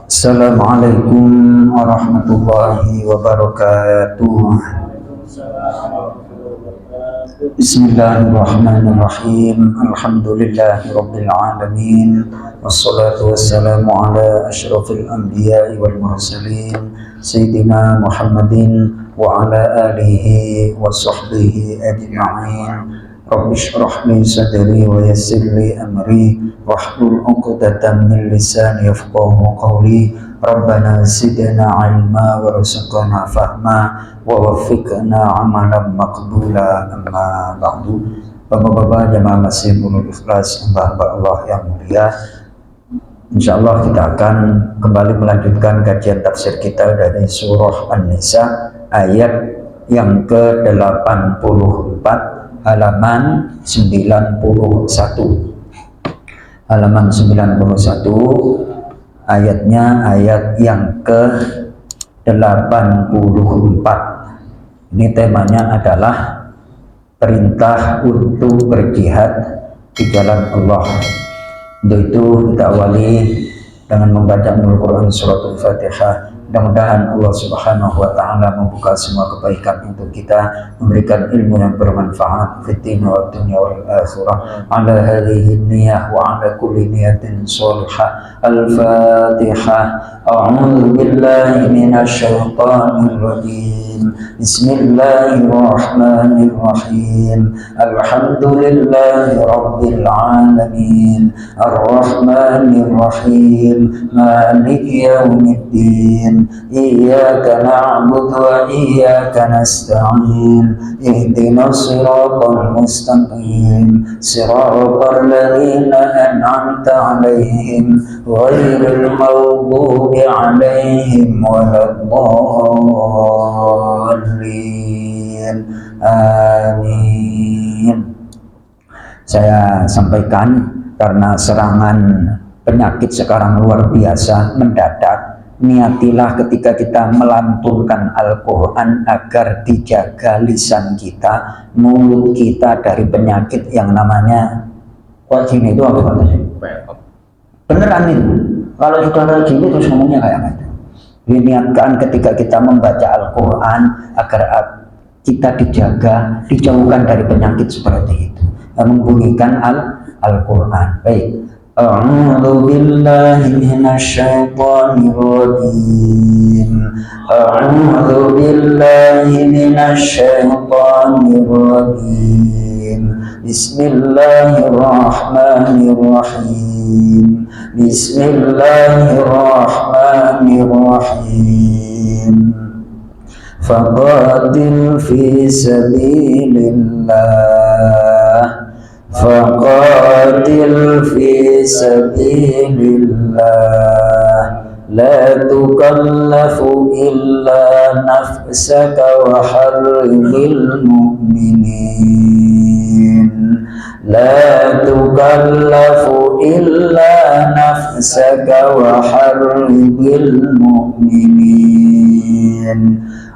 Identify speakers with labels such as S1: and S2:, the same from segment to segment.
S1: Assalamualaikum warahmatullahi wabarakatuh. Bismillahirrahmanirrahim. Alhamdulillahirabbil alamin. Wassalatu wassalamu ala asyrafil anbiya'i wal mursalin sayyidina Muhammadin wa ala alihi wa sahbihi ajma'in. Rabbi shrah li sadri wa yassir li amri wahlul 'uqdatam min lisani yafqahu qawli. Rabbana zidna 'ilma warzuqna fahma wa waffiqna 'amalan maqbula, amma ba'du. Bapak-bapak jamaah masjid Nurul Ikhlas, hamba Allah yang mulia, insyaallah kita akan kembali melanjutkan kajian tafsir kita dari surah An-Nisa ayat yang ke-84, halaman 91. Halaman 91, ayatnya ayat yang ke-84. Ini temanya adalah perintah untuk berjihad di jalan Allah. Untuk itu kita awali dengan membaca Al-Quran surat Al-Fatihah. Mudah-mudahan Allah Subhanahu wa ta'ala membuka semua kebaikan untuk kita, memberikan ilmu yang bermanfaat fid wa dunya wal akhirah. Ala hadhihi niyyah wa ala kulli niyatin shalihah. Al-Fatihah. A'udzu billahi minasy syaithanir rajim. Bismillahirrahmanirrahim. Alhamdulillahi rabbil alamin. Ar-Rahmanir Rahim. Maliki yaumiddin. Iyyaka na'budu wa iyyaka nasta'in. Ihdinas siratal mustaqim. Siratal ladzina an'amta 'alaihim ghairil maghdubi 'alaihim waladdallin. Amin. Saya sampaikan karena serangan penyakit sekarang luar biasa mendadak. Niatilah ketika kita melantunkan Al-Quran agar dijaga lisan kita, mulut kita dari penyakit yang namanya wajib. Itu apa katanya? Beneran itu. Kalau sudah kayak gini terus ngomongnya kayak gitu. Diniatkan ketika kita membaca Al-Quran agar kita dijaga, dijauhkan dari penyakit seperti itu. Membunyikan Al-Quran. Baik. A'udzu billahi minasy syaithanir rajim. A'udzu billahi minasy syaithanir rajim. Bismillahirrahmanirrahim. Bismillahirrahmanirrahim. Faqatil fi sabilillah. Faqatil fi sabilillah. La tukallafu illa nafsaka wa harril mu'minin. La tukallafu illa nafsaka wa harril mu'minin.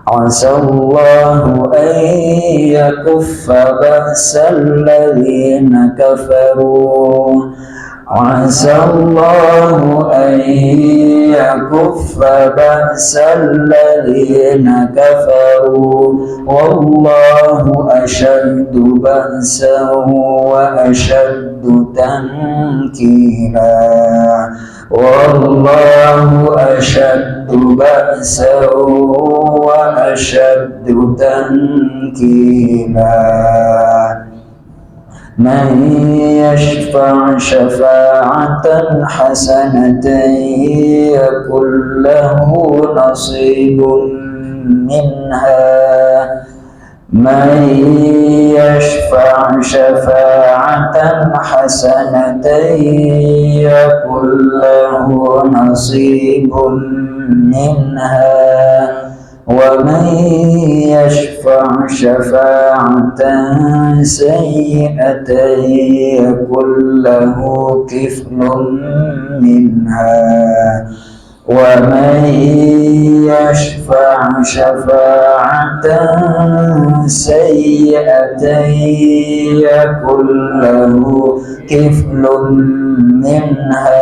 S1: Asallahu an yakuffa ba'sal ladzina kafaru. Asallahu an yakuffa ba'sal ladzina kafaru. Wallahu ashaddu ba'san wa ashaddu tankila. Wallahu ashaddu ba'san wa ashaddu tankila. Man yashfa' syafa'atan hasanatan yakul lahu nasibun minha. Man yashfa' syafa'atan hasanatan yakul lahu nasibun minha. Wa man yashfa' syafa'atan sayyi'atan yakul lahu kiflun minha. Wa man yashfa' syafa'atan sayyi'atan yakul lahu kiflun minha.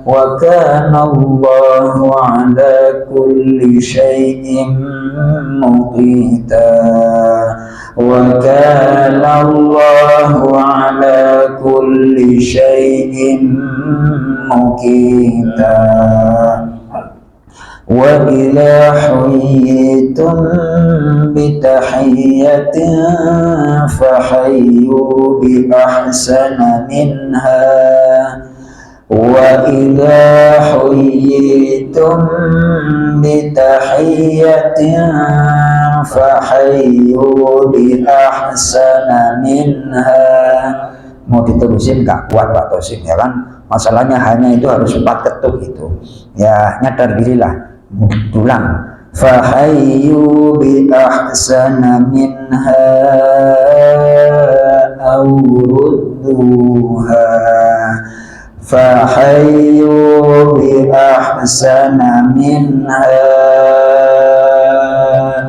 S1: wa kana Allahu ala kulli syai'in muqita wa kana Allahu ala kulli syai'in muqita wa idza huyyitum bi tahiyyatin fahayyu bi ahsana minha wa idza huyyitum bi tahiyyatin fahayyu bi ahsana minha. Mau diterusin gak kuat Pak Tosim ya kan, masalahnya hanya itu harus 4 ketuk itu ya, nyadar dirilah. Ulang, fahayyu bi ahsana minha aw rudduha fahayyu bi ahsana minha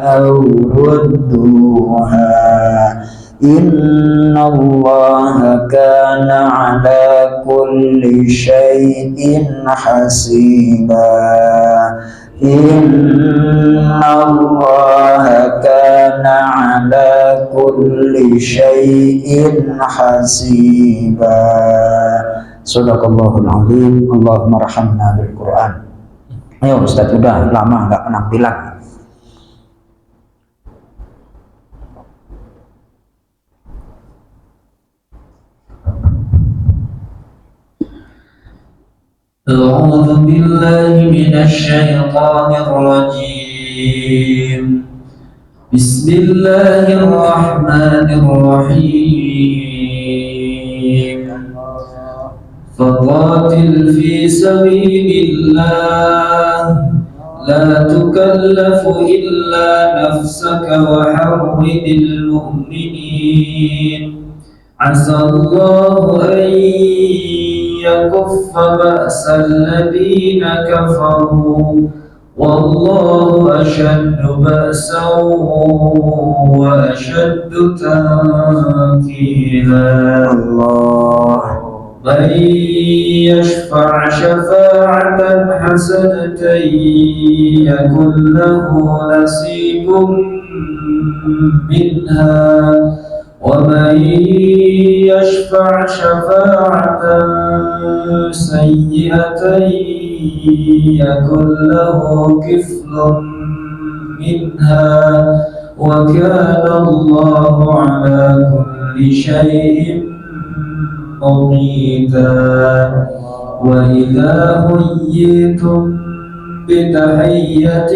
S1: aw rudduha innallaha kana ala kulli syai'in hasiba innallaha kana ala kulli syai'in hasiba. Shadaqallahul azim. Allahumma rahamna bil Quran. Ayo Ustaz, udah lama nggak penampilan.
S2: أعوذ بالله من الشيطان الرجيم بسم الله الرحمن الرحيم فقاتل في سبيل الله لا تكلف إلا نفسك وحرد المؤمنين عسى الله أن يكف بأس الذين كفروا والله أشد بأسا وأشد تنكيلا الله من يشفع شفاعة حسنة يكن له نصيب منها ومن يشفع شفاعة سيئة يكن له كفل منها وكان الله على كل شيء مقيتا وإذا حييتم بتحية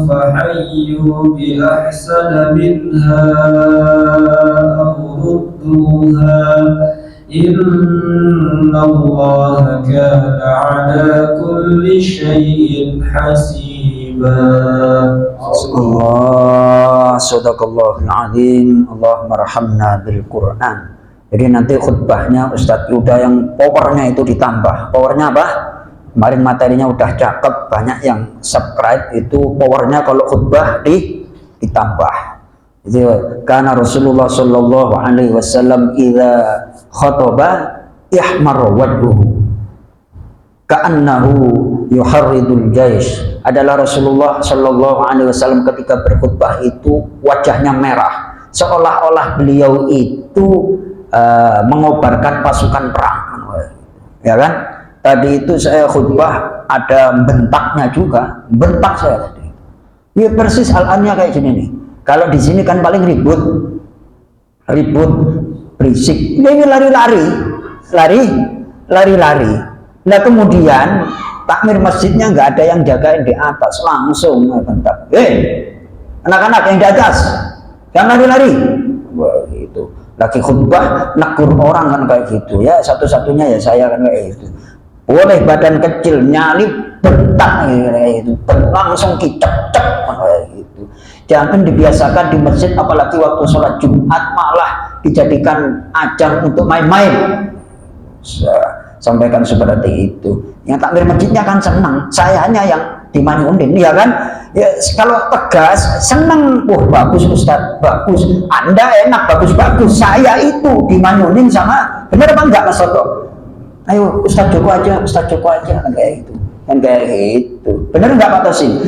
S2: فحيوا بأحسن منها أو ردوها إن الله كان على كل شيء حسيبا.
S1: Allah, sadaqallahul azim. Allahumma rahamna bil Quran. Jadi nanti khutbahnya Ustadz Yuda yang powernya itu ditambah. Powernya apa? Kemarin materinya udah cakep, banyak yang subscribe. Itu powernya kalau khutbah ditambah. Jadi karena Rasulullah Shallallahu Alaihi Wasallam idza khotobah ihmar wajhuhu ka'annahu yuharridul jais. Adalah Rasulullah Shallallahu Alaihi Wasallam ketika berkhutbah itu wajahnya merah, seolah-olah beliau itu mengobarkan pasukan perang, ya kan? Tadi itu saya khutbah ada bentaknya juga, bentak saya tadi. Ya persis al-annya kayak gini nih. Kalau di sini kan paling ribut, berisik. Ini lari. Nah kemudian takmir masjidnya nggak ada yang jagain di atas, langsung bentak. Anak-anak yang di atas, jangan lari-lari. Wah itu. Lagi khutbah negur orang kan kayak gitu ya, satu-satunya ya saya kan kayak gitu. Boleh badan kecil nyali bentak kayak itu, langsung kicep-cep kayak gitu. Jangan dibiasakan di masjid, apalagi waktu sholat Jumat malah dijadikan ajang untuk main-main. Sampaikan seperti itu. Yang takmir masjidnya kan senang, sayanya yang dimanyunin ya kan. Ya kalau tegas senang, bagus Ustaz, bagus, Anda enak, bagus, saya itu dimanyunin sama, benar apa enggak Mas Soto? Ayo Ustaz Joko aja kan kayak gitu. Kan kayak gitu. Bener nggak Pak Tosin?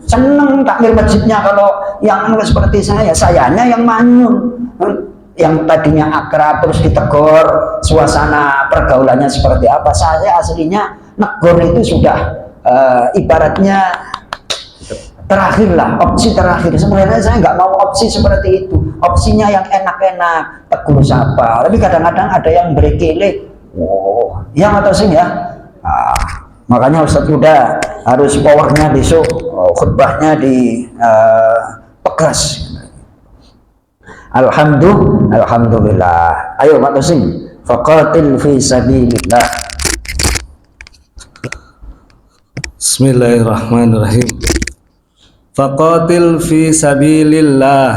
S1: Seneng takmir masjidnya kalau yang seperti sayanya yang manyun. Yang tadinya akrab terus ditegur, suasana pergaulannya seperti apa. Saya aslinya negor itu sudah ibaratnya terakhir lah, opsi terakhir. Sebenarnya saya nggak mau opsi seperti itu. Opsinya yang enak-enak, tegur sapa. Tapi kadang-kadang ada yang berkele. Oh, yang atau sing ya. Makanya Ustadz Huda harus powernya besok, khutbahnya di tegas. Alhamdulillah. Ayo Pak Tosin, faqatil fi sabilillah.
S3: Bismillahirrahmanirrahim. Faqatil fi sabilillah,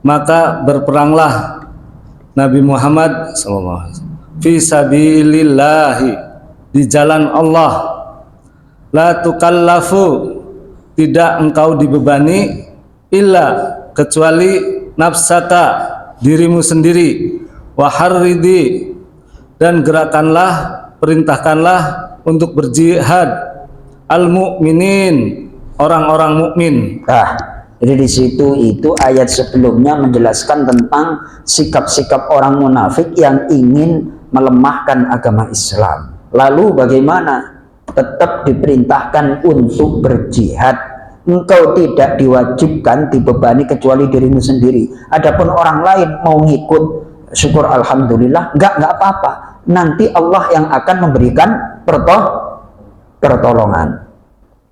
S3: maka berperanglah Nabi Muhammad SAW fi sabilillahi, di jalan Allah. La tukallafu, tidak engkau dibebani, illa, kecuali nafsaka, dirimu sendiri, waharridi, dan gerakanlah, perintahkanlah untuk berjihad al-mu'minin, orang-orang mukmin.
S1: Jadi di situ itu ayat sebelumnya menjelaskan tentang sikap-sikap orang munafik yang ingin melemahkan agama Islam. Lalu bagaimana? Tetap diperintahkan untuk berjihad. Engkau tidak diwajibkan dibebani kecuali dirimu sendiri. Adapun orang lain mau ngikut, syukur alhamdulillah, enggak apa-apa. Nanti Allah yang akan memberikan pertolongan.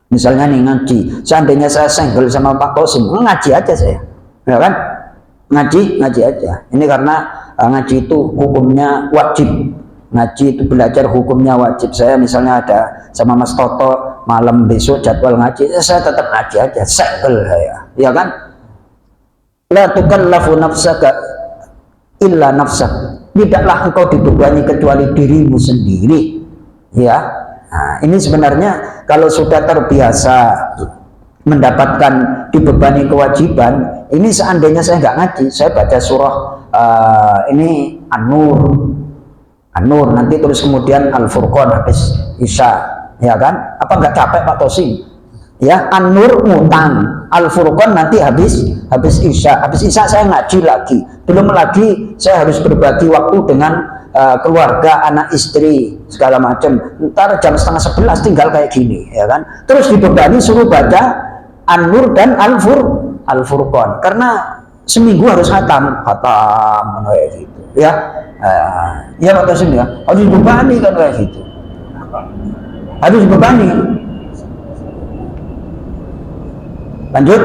S1: Misalnya nih ngaji, seandainya saya senggol sama Pak Tosin, ngaji aja saya, ya kan? Ngaji aja. Ini karena ngaji itu hukumnya wajib. Ngaji itu belajar hukumnya wajib. Saya misalnya ada sama Mas Toto malam besok jadwal ngaji, saya tetap ngaji aja, senggol saya, ya kan? La tukallafu nafsaka illa nafsak. Tidaklah engkau dibebani kecuali dirimu sendiri, ya. Nah, ini sebenarnya kalau sudah terbiasa mendapatkan dibebani kewajiban, ini seandainya saya nggak ngaji, saya baca surah ini An-Nur, nanti terus kemudian Al-Furqan habis Isya, ya kan? Apa nggak capek Pak Tosin? Ya, An-Nur ngutang, Al-Furqan nanti habis Isya, saya ngaji lagi, belum lagi saya harus berbagi waktu dengan keluarga, anak istri, segala macam. Ntar jam 10:30 tinggal kayak gini, ya kan? Terus dibebani suruh baca An-Nur dan Al-Furqan, karena seminggu harus khatam kayak gitu, ya. Ya Pak Tosin ya, harus dibebani kan kayak gitu, harus dibebani. Lanjut.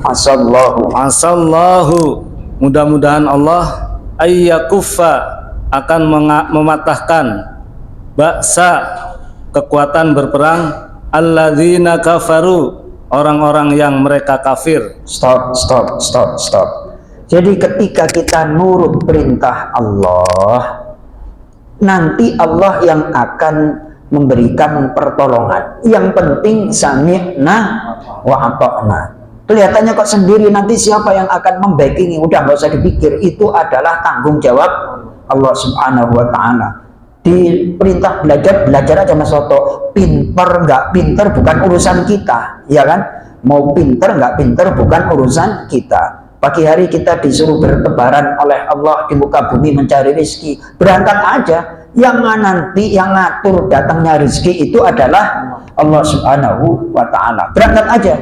S3: Asallahu, mudah-mudahan Allah ayyakuffa, akan mematahkan ba'sa, kekuatan berperang, alladzina kafaru, orang-orang yang mereka kafir.
S1: Stop. Jadi ketika kita nurut perintah Allah, nanti Allah yang akan memberikan pertolongan. Yang penting sami'na wa ata'na. Kelihatannya kok sendiri, nanti siapa yang akan membackingi? Udah nggak usah dipikir, itu adalah tanggung jawab Allah Subhanahu wa Ta'ala. Di perintah belajar aja Mas Soto. Pinter nggak pinter bukan urusan kita, ya kan? Mau pinter nggak pinter bukan urusan kita. Pagi hari kita disuruh bertebaran oleh Allah di muka bumi mencari rezeki, berangkat aja. Yang nanti yang ngatur datangnya rezeki itu adalah Allah Subhanahu wa Ta'ala. Berangkat aja.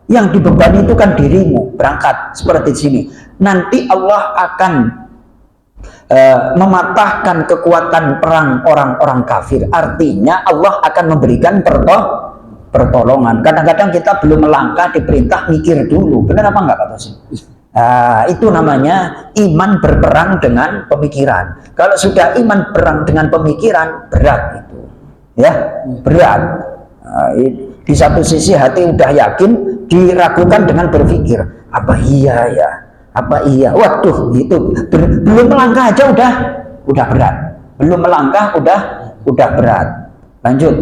S1: Yang dibebani itu kan dirimu, berangkat seperti sini. Nanti Allah akan mematahkan kekuatan perang orang-orang kafir. Artinya Allah akan memberikan pertolongan. Kadang-kadang kita belum melangkah diperintah mikir dulu. Benar apa enggak Pak Tosin? Itu namanya iman berperang dengan pemikiran. Kalau sudah iman perang dengan pemikiran, berat itu, ya, berat. Di satu sisi hati udah yakin, diragukan dengan berpikir, apa iya ya, apa iya, waduh, itu belum melangkah aja udah berat, belum melangkah udah berat. Lanjut.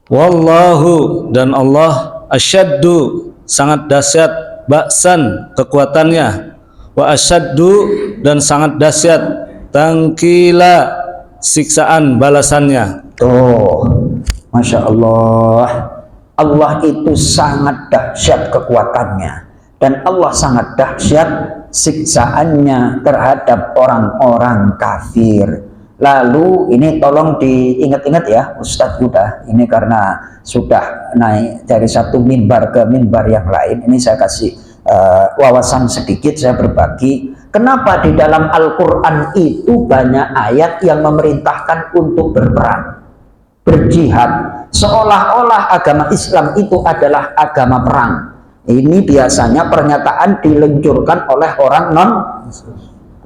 S3: Wallahu, dan Allah asyaddu, sangat dahsyat, baksan kekuatannya, wa asyaddu dan sangat dahsyat tangkila siksaan balasannya.
S1: Tuh, Masya Allah, Allah itu sangat dahsyat kekuatannya, dan Allah sangat dahsyat siksaannya terhadap orang-orang kafir. Lalu ini tolong diingat-ingat ya Ustadz Huda, ini karena sudah naik dari satu mimbar ke mimbar yang lain, ini saya kasih wawasan sedikit, saya berbagi. Kenapa di dalam Al-Quran itu banyak ayat yang memerintahkan untuk berperang, berjihad, seolah-olah agama Islam itu adalah agama perang. Ini biasanya pernyataan diluncurkan oleh orang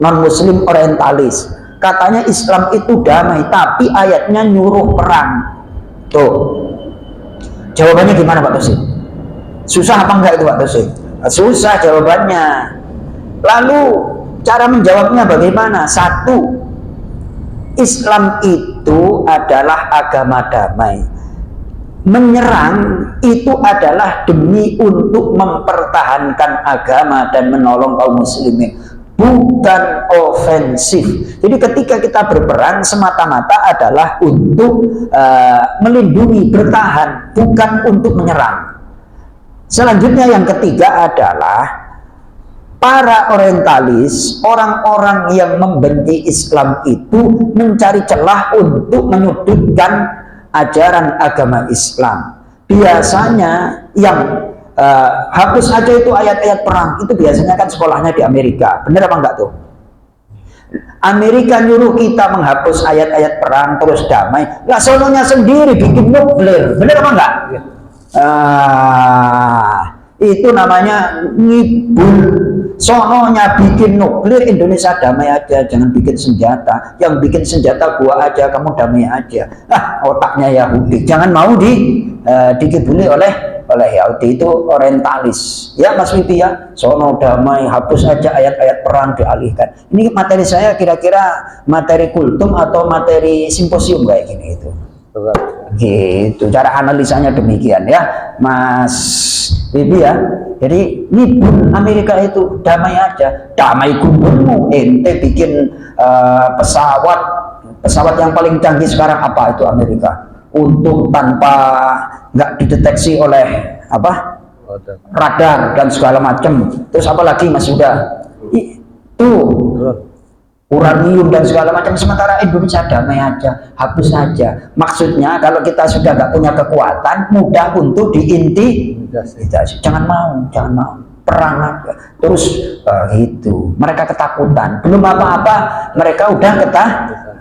S1: non-muslim orientalis. Katanya Islam itu damai, tapi ayatnya nyuruh perang. Tuh, jawabannya gimana Pak Tosi? Susah apa enggak itu Pak Tosi? Susah jawabannya. Lalu cara menjawabnya bagaimana? Satu, Islam itu adalah agama damai. Menyerang itu adalah demi untuk mempertahankan agama dan menolong kaum muslimin, bukan ofensif. Jadi ketika kita berperang semata-mata adalah untuk melindungi, bertahan, bukan untuk menyerang. Selanjutnya yang ketiga adalah para orientalis, orang-orang yang membenci Islam itu mencari celah untuk menyudutkan ajaran agama Islam. Biasanya yang hapus aja itu ayat-ayat perang, itu biasanya kan sekolahnya di Amerika. Bener apa enggak tuh? Amerika nyuruh kita menghapus ayat-ayat perang terus damai, lah sononya sendiri bikin nuklir. Bener apa enggak? Itu namanya ngibul. Sononya bikin nuklir, Indonesia damai aja, jangan bikin senjata. Yang bikin senjata gua aja, kamu damai aja. Otaknya Yahudi, jangan mau dikibuli oleh Yahudi, itu orientalis. Ya Mas Wibi ya, sono damai, hapus aja ayat-ayat perang, dialihkan. Ini materi saya kira-kira materi kultum atau materi simposium kayak gini itu. Gitu, cara analisanya demikian ya Mas Bibi ya. Jadi nibun Amerika itu damai aja, damai gundulmu. Ente bikin pesawat yang paling canggih sekarang apa itu Amerika, untuk tanpa nggak dideteksi oleh apa radar dan segala macam. Terus apalagi Mas Yuda, itu uranium dan segala macam. Sementara Indonesia damai aja, hapus saja. Maksudnya kalau kita sudah nggak punya kekuatan, mudah untuk diintimidasi. Jangan mau perang aja terus gitu. Mereka ketakutan, belum apa-apa mereka udah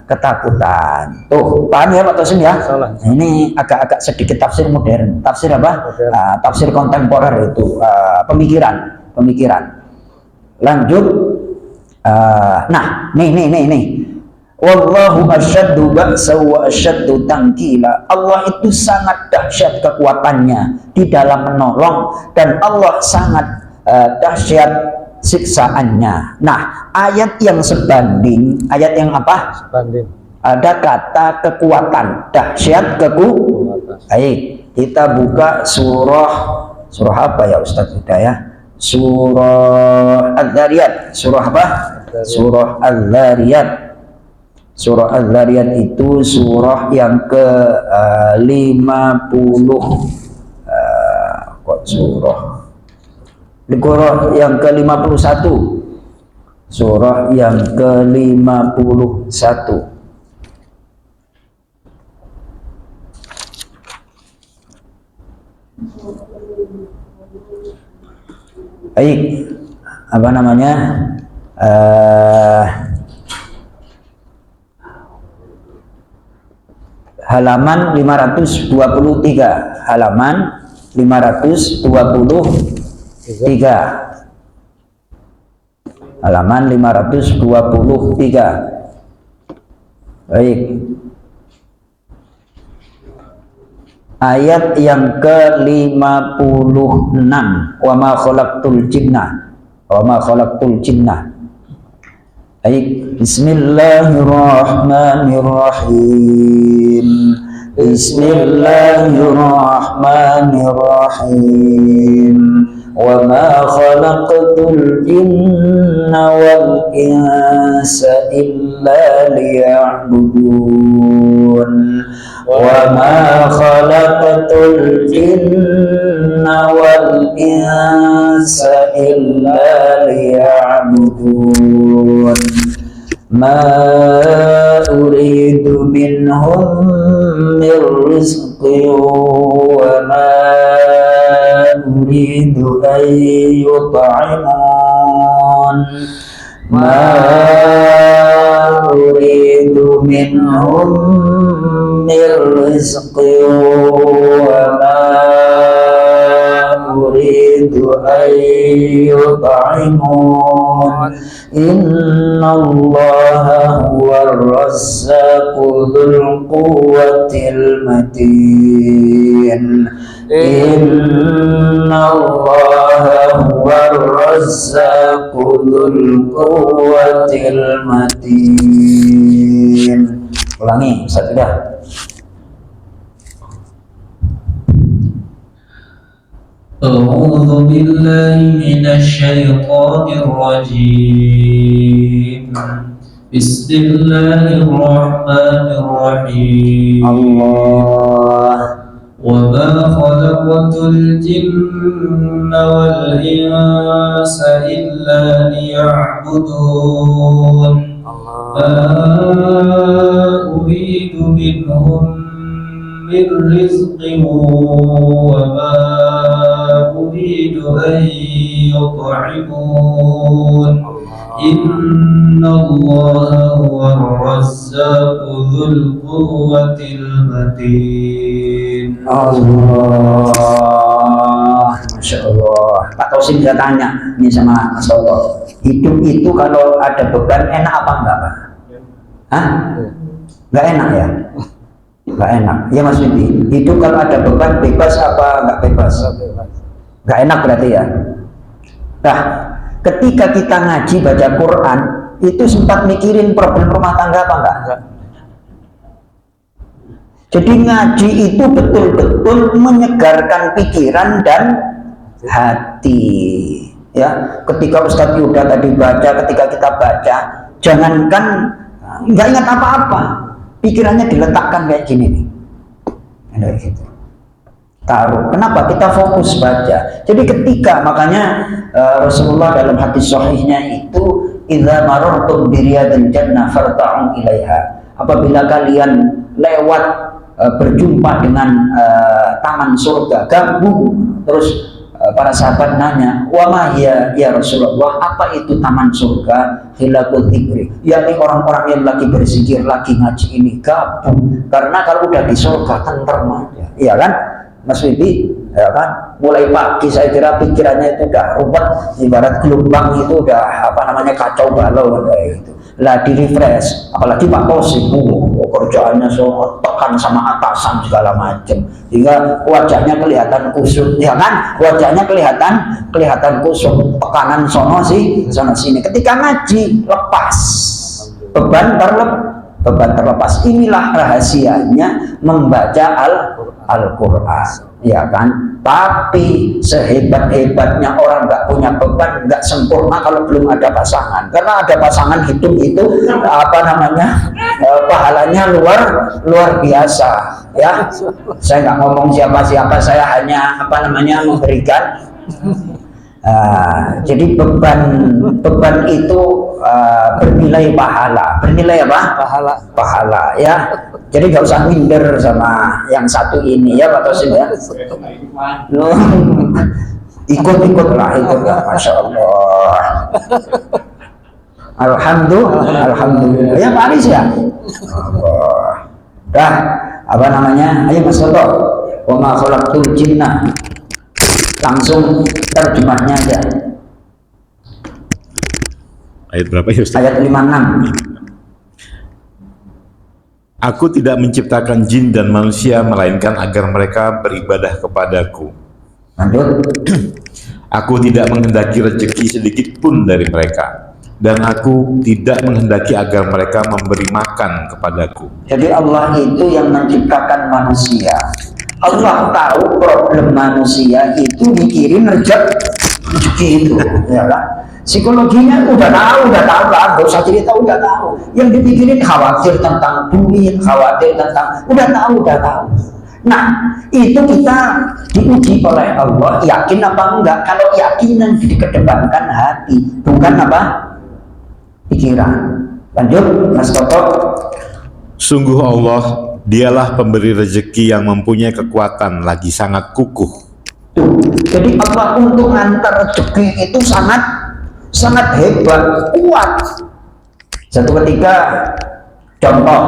S1: ketakutan. Tuh paham ya Pak Tosin ya? Ini agak-agak sedikit tafsir modern. Tafsir apa? Tafsir kontemporer itu, pemikiran. Lanjut. Nah, nih. Wallahu asyaddu ba'sa wa asyaddu tankila. Allah itu sangat dahsyat kekuatannya di dalam menolong, dan Allah sangat dahsyat siksaannya. Nah, ayat yang sebanding, ayat yang apa? Sebanding. Ada kata kekuatan, dahsyat kekuatan. Baik, kita buka surah apa ya Ustaz Hidayah? Surah Al-Zariyat. Surah apa? Surah Al-Zariyat. Surah Al-Zariyat itu surah yang ke 50 surah yang ke 51. Surah yang ke 51. Baik, apa namanya? Halaman 523. Halaman 523. Halaman 523. Baik. Ayat yang ke-56. Wa ma khalaqtul jinna. Baik, bismillahirrahmanirrahim. Bismillahirrahmanirrahim. وما خلقت الجن والإنس إلا ليعبدون وما خلقت الجن والإنس إلا ليعبدون ما أريد منهم من رزق وما أريد أن يطعمون ما أريد منهم من رزق وما أريد أن يطعمون إن الله هو الرزاق ذو القوة المتين إن الله هو الرزاق ذو القوة المتين. Ulangi, Ustaz sudah.
S2: أعوذ بالله من الشيطان الرجيم بسم الله الرحمن الرحيم
S1: Allah
S2: وما خلقت الجن والإنس إلا ليعبدون ما أريد منهم من رزق وما أريد أن يطعمون إن الله هو الرزاق ذو القوة المتين.
S1: Allah, Masya Allah. Pak Tosim bisa tanya ini sama Mas Toto, hidup itu kalau ada beban enak apa enggak, Pak? Hah? Enggak enak ya? Enggak enak. Ya Mas Widi, hidup kalau ada beban bebas apa enggak bebas? Enggak enak berarti ya. Nah, ketika kita ngaji baca Quran, itu sempat mikirin problem rumah tangga apa enggak? Jadi ngaji itu betul-betul menyegarkan pikiran dan hati. Ya, ketika Ustadz Yuda tadi baca, ketika kita baca, jangankan nggak ingat apa-apa, pikirannya diletakkan kayak gini nih. Ada gitu. Taruh. Kenapa? Kita fokus baca. Jadi ketika makanya Rasulullah dalam hadis sahihnya itu, idza marartum bi riyadil jannah farta'u ilaiha. Apabila kalian lewat berjumpa dengan taman surga, gabung. Terus para sahabat nanya, wa ma ya Rasulullah, apa itu taman surga? Hilakul dzikri, yakni orang-orang yang lagi berzikir, lagi ngaji ini gabung. Karena kalau udah di surga tentrem aja, iya kan Mas Wibi? Ya kan, mulai pagi saya kira pikirannya itu udah ruwet, ibarat gelombang itu udah apa namanya kacau balau kayak gitu. Lah di refresh, apalagi Pak Tosim, kerjaannya so tekan sama atasan segala macam, hingga wajahnya kelihatan kusut, ya kan? Wajahnya kelihatan kusut, tekanan sono sini. Ketika ngaji lepas, beban terlepas. Inilah rahasianya membaca Al-Quran, ya kan? Tapi sehebat-hebatnya orang nggak punya beban, nggak sempurna kalau belum ada pasangan. Karena ada pasangan hidup itu apa namanya pahalanya luar biasa, ya. Saya nggak ngomong siapa-siapa, saya hanya apa namanya memberikan. Jadi beban itu bernilai pahala. Bernilai apa? Pahala, ya. Jadi nggak usah minder sama yang satu ini, ya Pak Tosim ya. Ikut-ikutlah, Masya Allah. Alhamdulillah. Ya Pak Aris ya. Dah, apa namanya? Ayo Mas Toto. Wa ma khalaqtul jinna. Langsung terjemahnya aja.
S4: Ayat berapa ya Ustaz?
S1: Ayat 56.
S4: Aku tidak menciptakan jin dan manusia melainkan agar mereka beribadah kepadaku.
S1: Lanjut.
S4: Aku tidak menghendaki rezeki sedikit pun dari mereka, dan aku tidak menghendaki agar mereka memberi makan kepadaku.
S1: Jadi Allah itu yang menciptakan manusia. Allah tahu problem manusia itu mikirin rezeki itu, ya kan? Psikologinya udah tahu lah, nggak usah cerita, udah tahu. Yang dipikirin khawatir tentang duit, khawatir tentang, udah tahu. Nah, itu kita diuji oleh Allah, yakin apa enggak? Kalau yakin yang dikedepankan hati, bukan apa? Pikiran. Lanjut, Mas Toto.
S4: Sungguh Allah, dialah pemberi rezeki yang mempunyai kekuatan lagi sangat kukuh.
S1: Tuh, jadi Allah untuk ngantar rezeki itu sangat hebat, kuat. Satu ketika contoh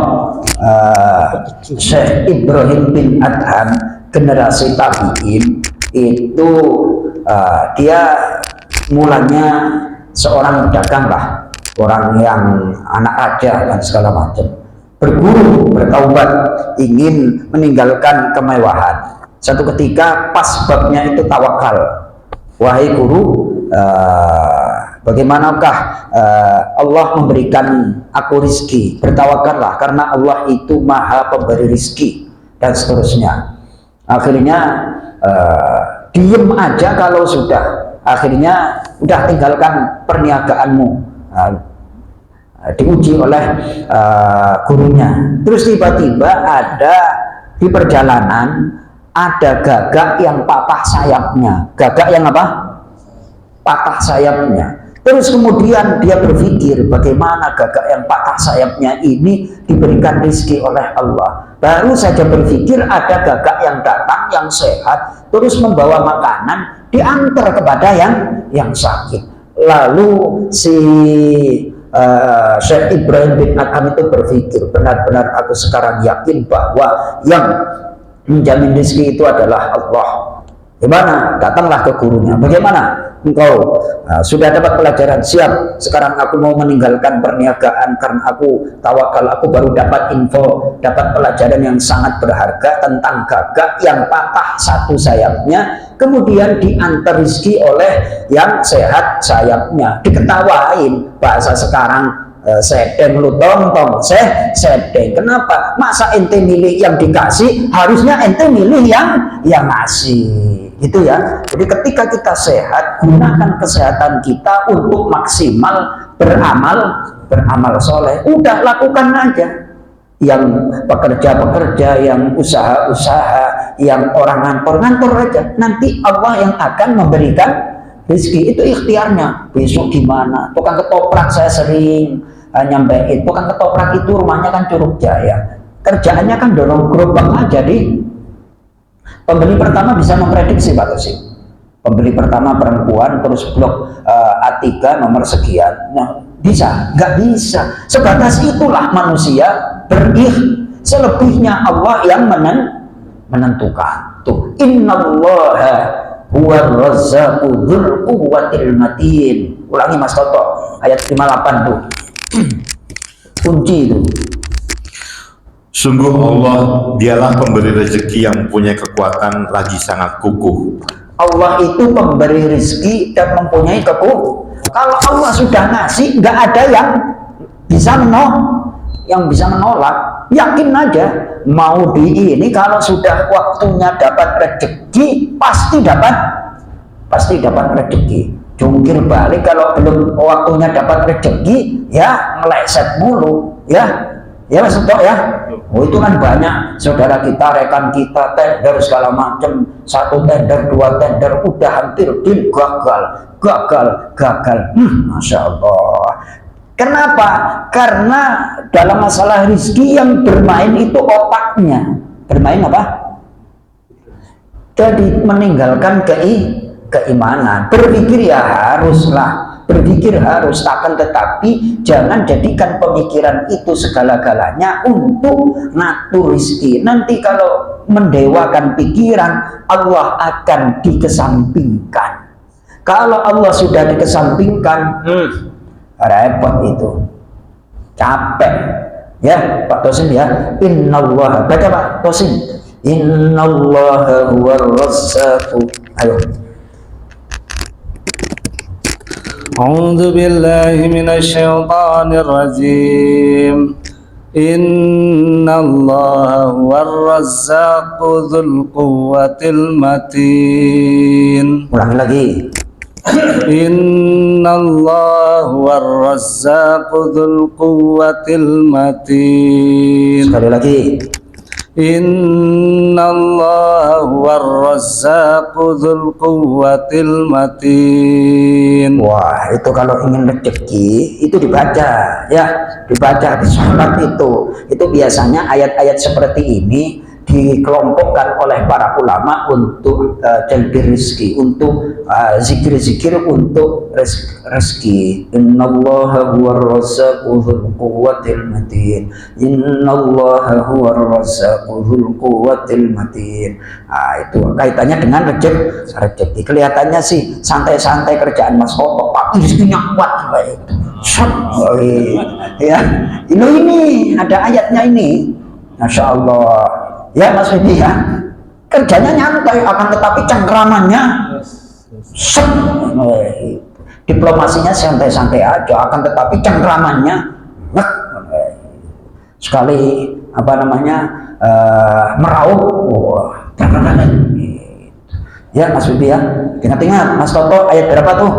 S1: Syekh Ibrahim bin Adham, generasi tabi'in itu, dia mulanya seorang pedagang lah, orang yang anak raja dan segala macam, berguru, bertaubat, ingin meninggalkan kemewahan. Satu ketika pas babnya itu tawakal, wahai guru, bagaimanakah Allah memberikan aku rizki? Bertawakallah karena Allah itu maha pemberi rizki, dan seterusnya. Akhirnya diem aja kalau sudah, akhirnya udah tinggalkan perniagaanmu. Diuji oleh gurunya. Terus tiba-tiba ada di perjalanan ada gagak yang patah sayapnya. Gagak yang apa? Patah sayapnya. Terus kemudian dia berpikir bagaimana gagak yang patah sayapnya ini diberikan rezeki oleh Allah. Baru saja berpikir ada gagak yang datang yang sehat, terus membawa makanan diantar kepada yang sakit. Lalu si Syekh Ibrahim bin Adham itu berpikir, benar-benar aku sekarang yakin bahwa yang menjamin rezeki itu adalah Allah. Gimana? Datanglah ke gurunya. Bagaimana? Engkau sudah dapat pelajaran, siap. Sekarang aku mau meninggalkan perniagaan karena aku tawakal. Aku baru dapat info, dapat pelajaran yang sangat berharga tentang gagak yang patah satu sayapnya, kemudian diantar rezeki oleh yang sehat sayapnya. Diketawain, bahasa sekarang, sedeng lu tong sedeng. Kenapa? Masa ente milih yang dikasih, harusnya ente milih yang ngasih, gitu ya. Jadi ketika kita sehat, gunakan kesehatan kita untuk maksimal beramal soleh. Udah lakukan aja. Yang pekerja, yang usaha, yang orang ngantor aja. Nanti Allah yang akan memberikan rezeki, itu ikhtiarnya. Besok gimana? Tukang ketoprak saya sering nyampein, tukang ketoprak itu rumahnya kan Curug Jaya, kerjaannya kan dorong gerobak aja. Jadi pembeli pertama bisa memprediksi, Pak Tosi, pembeli pertama perempuan, terus blok A3 nomor sekian. Nah, bisa? Nggak bisa. Sebatas itulah manusia selebihnya Allah yang menentukan. Tuh, innallaha huwar razzaqu dzul quwwatil matin. Ulangi Mas Toto, ayat 58 tuh. Kunci itu.
S4: Sungguh Allah, dialah pemberi rezeki yang mempunyai kekuatan lagi sangat kukuh.
S1: Allah itu pemberi rezeki dan mempunyai kekuatan. Kalau Allah sudah ngasih, nggak ada yang bisa menolak. Yakin aja, mau di ini kalau sudah waktunya dapat rezeki, pasti dapat rezeki. Jungkir balik kalau belum waktunya dapat rezeki, ya meleset mulu, ya Mas Tok ya. Oh, itu kan banyak saudara kita, rekan kita, tender segala macam, satu tender, dua tender, udah hampir deal, gagal. Masya Allah. Kenapa? Karena dalam masalah rezeki yang bermain itu otaknya. Bermain apa? Jadi meninggalkan keimanan. Berpikir ya haruslah, berpikir harus, akan tetapi jangan jadikan pemikiran itu segala-galanya untuk ngatur rezeki. Nanti kalau mendewakan pikiran, Allah akan dikesampingkan. Kalau Allah sudah dikesampingkan, repot itu, capek ya Pak Tosin ya. Innallaha, baca Pak Tosin, innallaha huwar razzaqu. Ayo.
S3: A'udzu billahi minasy syaithanir rajim. Innallaha huwar razzaqu dzul quwwatil matin.
S1: Ulangi lagi.
S3: Innallaha huwar razzaqu dzul quwwatil matin.
S1: Sekali lagi.
S3: Innallaha huwar razzaqu dzul quwwatil matin.
S1: Wah, itu kalau ingin rezeki itu dibaca, ya, dibaca di sholat itu biasanya ayat-ayat seperti ini dikelompokkan oleh para ulama untuk jalbi rizki, untuk zikir-zikir untuk rezeki. Innallaha huwar razzaqu dzul quwwatil matin. Innallaha huwar razzaqu dzul quwwatil matin. Itu kaitannya dengan rezeki. Kelihatannya sih santai-santai kerjaan Mas Toto, tapi rezekinya kuat kayak itu. Ya, ini ada ayatnya ini. Masya Allah. Ya Mas Fidi ya, kerjanya nyantai akan tetapi cengkramannya diplomasinya santai-santai aja, akan tetapi cengkramannya sekali meraup. Ya Mas Fidi ya, ingat-ingat Mas Toto ayat berapa tuh?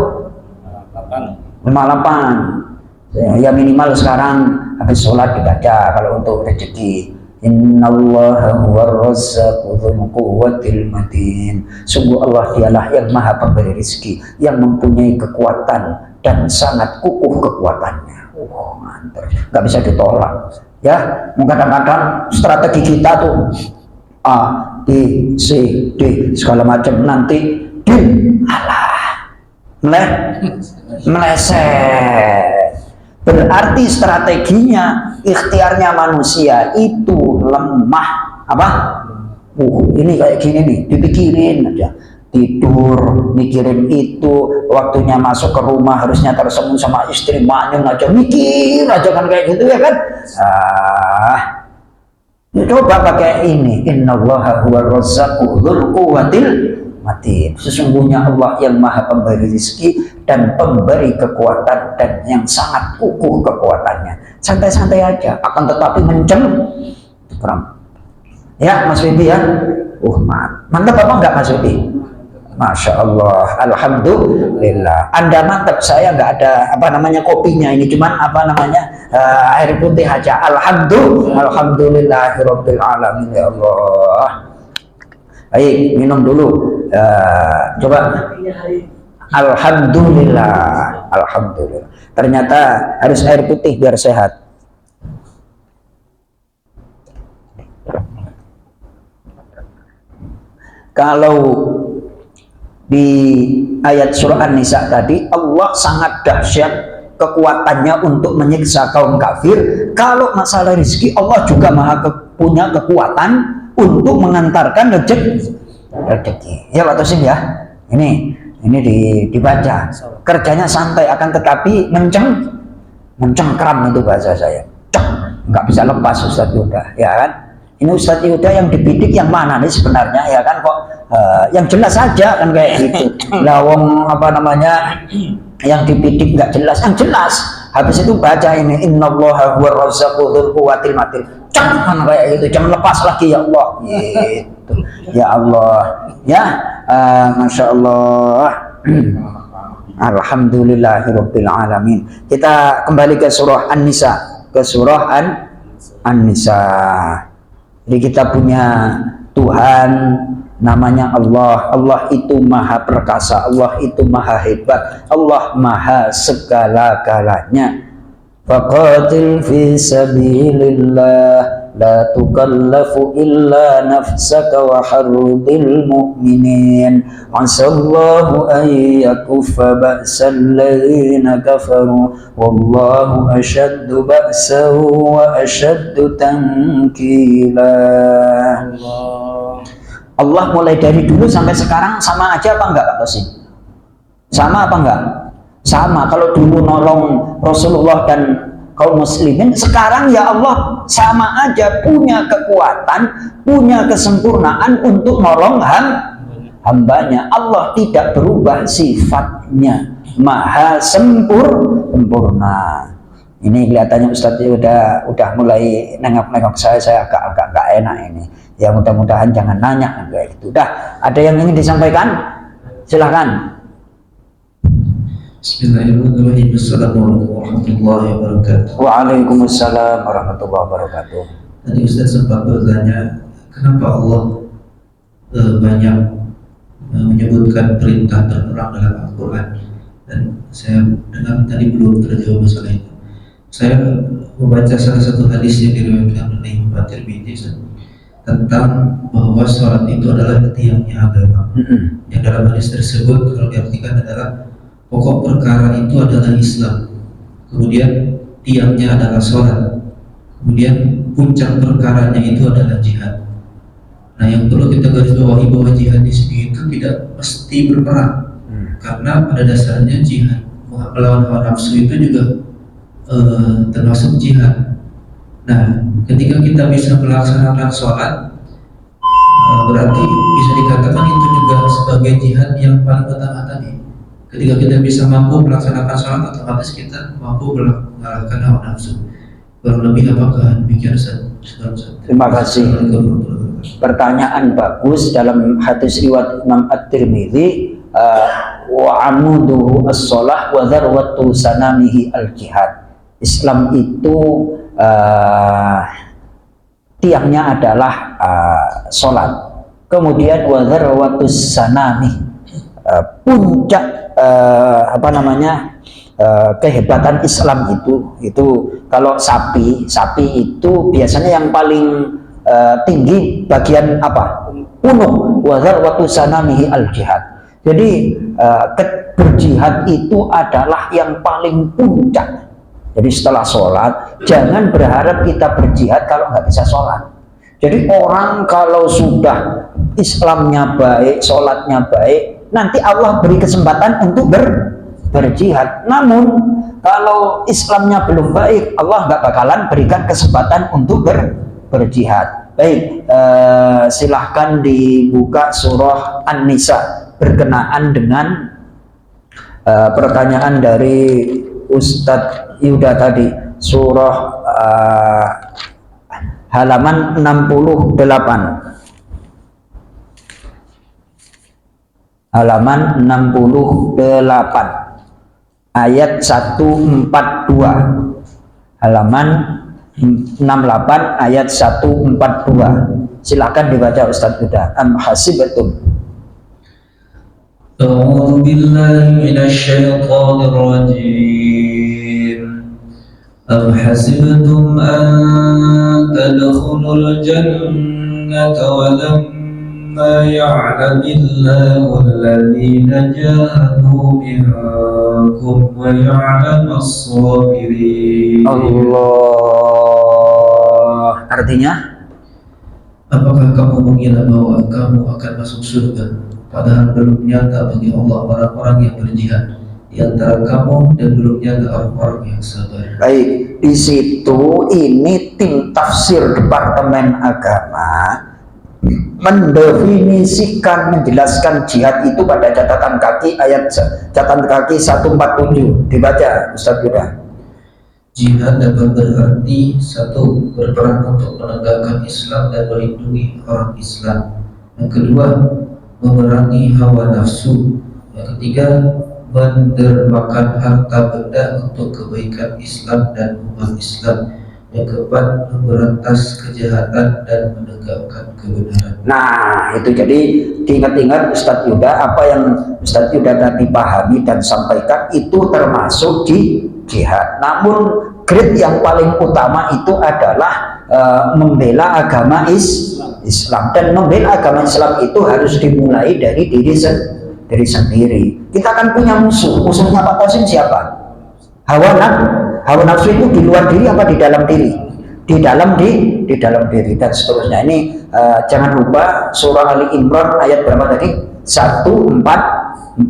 S1: 58. Ya minimal sekarang habis sholat dibaca kalau untuk rezeki. Innallaha huwar razzaqu dzul quwwatil matin. Sungguh Allah dialah yang maha pemberi rezeki, yang mempunyai kekuatan dan sangat kukuh kekuatannya. Mantap, nggak bisa ditolak. Ya, kadang-kadang strategi kita tuh A, B, C, D segala macam, nanti D, meleset. Berarti strateginya, ikhtiarnya manusia itu lemah. Apa? Ini kayak gini nih, dipikirin aja. Tidur, mikirin itu, waktunya masuk ke rumah harusnya tersembun sama istri, manyun aja, mikir aja kan kayak gitu ya kan? Coba pakai ini. Innallaha huwar razzaqu dzul quwwatil matin. Sesungguhnya Allah yang maha pemberi rezeki dan pemberi kekuatan dan yang sangat kukuh kekuatannya. Santai-santai aja, akan tetapi ya Mas Widi ya. Mantap apa enggak Mas Widi? Masya Allah, alhamdulillah. Anda mantap, saya nggak ada kopinya, ini cuman air putih aja. Alhamdulillahirabbil alamin ya Allah. Baik, minum dulu. Coba. Alhamdulillah. Ternyata harus air putih biar sehat. Kalau di ayat surah An-Nisa tadi, Allah sangat dahsyat kekuatannya untuk menyiksa kaum kafir. Kalau masalah rezeki, Allah juga punya kekuatan untuk mengantarkan rezeki. Ya Pak Tosim ya. Ini dibaca. Kerjanya santai akan tetapi mencengkram itu bahasa saya. Nggak bisa lepas Ustadz Yuda, ya kan? Ini Ustadz Yuda yang dibidik yang mana nih sebenarnya, ya kan? Kok yang jelas saja kan kayak gitu. Lawong yang dibidik nggak jelas, yang jelas. Habis itu baca ini, Innallaha huwar razzaqu dzul quwwatil matin. Jangan kayak gitu, jangan lepas lagi ya Allah. Gitu. Ya Allah, ya, Masya Allah. Alhamdulillahirabbil alamin. Kita kembali ke surah An-Nisa, An-Nisa. Jadi kita punya Tuhan namanya Allah. Allah itu maha perkasa, Allah itu maha hebat, Allah maha segala-galanya. Faqatil fi sabilillah la tukallafu illa nafsaka wa harridil mu'minin asallahu an yakuffa ba'sal ladzina kafaru wallahu ashaddu ba'san wa ashaddu tankila. Allah mulai dari dulu sampai sekarang sama aja apa enggak Pak Tosim? Sama apa enggak? Sama. Kalau dulu nolong Rasulullah dan kaum muslimin, sekarang ya Allah sama aja, punya kekuatan, punya kesempurnaan untuk nolong hambanya. Allah tidak berubah sifatnya, maha sempurna. Ini kelihatannya Ustadz udah mulai nengok-nengok saya agak nggak enak ini. Ya mudah-mudahan jangan nanya kayak gitu. Udah, ada yang ingin disampaikan? Silahkan.
S2: Bismillahirrahmanirrahim. Assalamualaikum warahmatullahi wabarakatuh.
S1: Waalaikumsalam warahmatullahi wabarakatuh.
S2: Tadi Ustaz sempat bertanya, kenapa Allah banyak menyebutkan perintah berperang dalam Al-Quran, dan saya dengar tadi belum terjawab masalah itu. Saya membaca salah satu hadis yang diriwayatkan oleh Imam At-Tirmidzi tentang bahwa sholat itu adalah tiangnya agama. Yang dalam hadis tersebut kalau diartikan adalah pokok perkara itu adalah Islam, kemudian tiangnya adalah sholat, kemudian puncak perkaranya itu adalah jihad. Nah, yang perlu kita garis bawahi bahwa jihad di sini itu tidak mesti berperang, karena pada dasarnya jihad melawan hawa nafsu itu juga termasuk jihad. Nah, ketika kita bisa melaksanakan sholat, berarti bisa dikatakan itu juga sebagai jihad yang paling utama tadi. Ketika kita bisa mampu melaksanakan sholat, otomatis kita mampu mengalahkan hawa nafsu. Kurang lebih apakah demikian Ustaz?
S1: Terima kasih. Pertanyaan bagus. Dalam hadis riwayat Imam At-Tirmidzi, wa amuduhu as-shalah wa dzarwatu sanamihi al-jihad. Islam itu tiangnya adalah sholat, kemudian wa dzarwatus sanami, puncak kehebatan Islam itu kalau sapi itu biasanya yang paling tinggi bagian apa? Punuk. Wa dzarwatus sanamihi al-jihad. Jadi berjihad itu adalah yang paling puncak. Jadi setelah sholat, jangan berharap kita berjihad kalau nggak bisa sholat. Jadi orang kalau sudah Islamnya baik, sholatnya baik, nanti Allah beri kesempatan untuk berjihad. Namun kalau Islamnya belum baik, Allah nggak bakalan berikan kesempatan untuk berjihad. Baik, silahkan dibuka surah An-Nisa berkenaan dengan pertanyaan dari Ustadz Yuda tadi, surah halaman 68, halaman 68 ayat 142, halaman 68 ayat 142. Silakan dibaca Ustadz Yuda. Am hasibatum.
S2: A'udzu billahi minasy syaithanir rajim. Am hasibtum an tadkhulul jannata wa lamma ya'lamillahu alladhina jahadu minkum wa ya'lamas sabirin.
S1: Allah. Artinya,
S2: apakah kamu mengira bahwa kamu akan masuk surga, padahal belum nyata bagi Allah orang-orang yang berjihad di antara kamu, dan belum nyata orang-orang yang sabar.
S1: Baik, di situ ini tim tafsir Departemen Agama mendefinisikan, menjelaskan jihad itu pada catatan kaki 147. Dibaca Ustaz Yuda.
S2: Jihad dapat berarti satu, berperang untuk menegakkan Islam dan melindungi orang Islam. Yang kedua, memerangi hawa nafsu. Yang ketiga, mendermakan harta benda untuk kebaikan Islam dan umat Islam. Yang keempat, memberantas kejahatan dan menegakkan kebenaran.
S1: Nah, itu jadi diingat-ingat Ustadz Yuda, apa yang Ustadz Yuda tadi pahami dan sampaikan itu termasuk di jihad. Namun grade yang paling utama itu adalah membela agama Islam, dan membela agama Islam itu harus dimulai dari diri sendiri. Kita kan punya musuhnya Pak Qasim siapa? Hawa nafsu itu di luar diri apa di dalam diri? Di dalam diri dan seterusnya. Ini jangan lupa surah Ali Imran ayat berapa tadi? 1442,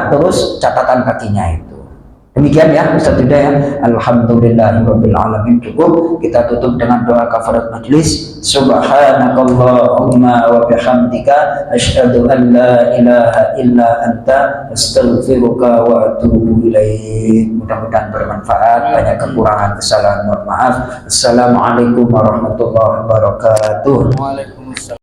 S1: terus catatan kakinya itu. Demikian ya Ustaz Huda ya. Alhamdulillahirabbil alamin. Cukup kita tutup dengan doa kafarat majlis. Subhanakallahumma wa bihamdika asyhadu an la ilaha illa anta astaghfiruka wa atubu ilaik. Mudah-mudahan bermanfaat. Banyak kekurangan, kesalahan, mohon maaf. Assalamualaikum warahmatullahi wabarakatuh.
S3: Waalaikumsalam.